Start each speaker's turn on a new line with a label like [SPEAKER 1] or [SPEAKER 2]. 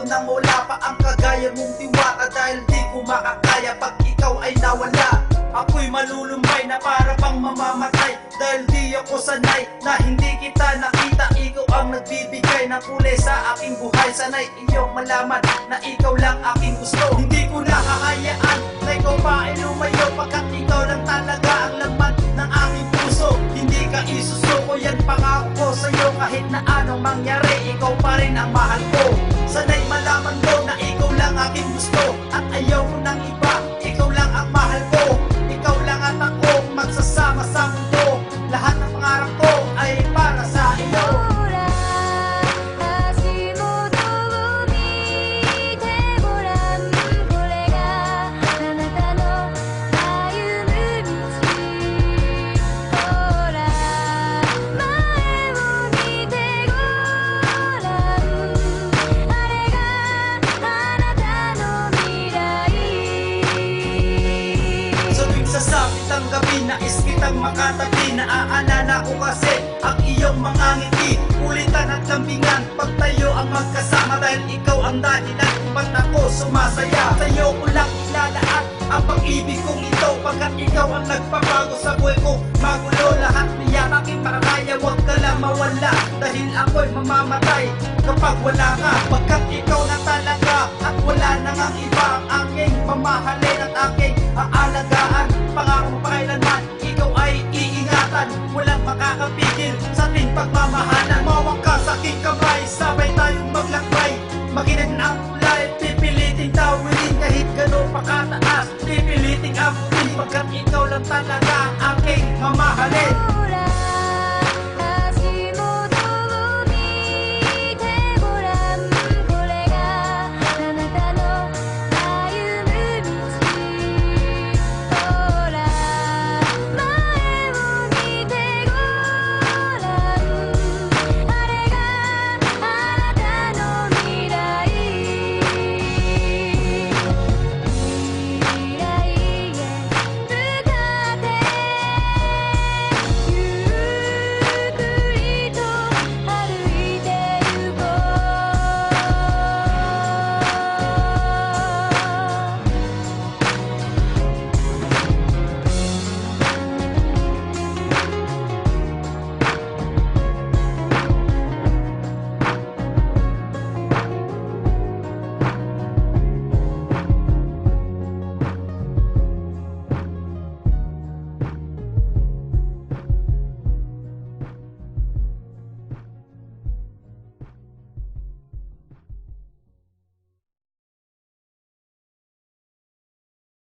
[SPEAKER 1] nang wala pa ang kagaya mong diwata, dahil di ko makakaya pag ikaw ay nawala. Ako'y malulumbay na para pang mamamatay, dahil di ako sanay na hindi kita nakita. Ikaw ang nagbibigay ng kulay sa aking buhay. Sana'y iyong malaman na ikaw lang aking gusto. Hindi ko na hahayaan na ikaw pa ay lumayo, pagkat ikaw lang talaga ang laman ng aking puso. Hindi ka isusuko, yan pangako ko sa'yo. Kahit na anong mangyari, ikaw pa rin ang mahal ko. Sana'y malaman mo na ikaw lang aking gusto, at ayaw ko ng iba, ikaw lang ang mahal ko. Ikaw lang at ako magsasama sa mundo. Lahat ng pangarap ko ay para sa iyo. Sasapit ang gabi, nais kitang makatabi. Naaalala ko kasi ang iyong mga ngiti, kulitan at lambingan, pagtayo ang magkasama. Dahil ikaw ang dahilan kung ba't ako sumasaya. Sa'yo ko lang ilalaan ang pag-ibig kong ito, pagkat ikaw ang nagpapago sa buhay ko. Magulo lahat niya, aking paranaya, huwag ka lang mawala, dahil ako'y mamamatay kapag wala ka. Pagkat ikaw na talaga at wala nang ang iba, ang aking mamahalin at aking aalagaan. Pangako mo pakailanman, ikaw ay iingatan. Walang makakapigil sa ating pagmamahalan. Mawag ka sa aking kamay, sabay tayong maglakbay. Maginang ang kulay, pipiliting tawilin. Kahit gano'n pa kataas, pipiliting abutin. Pagkat ikaw lang talaga ang aking mamahalin.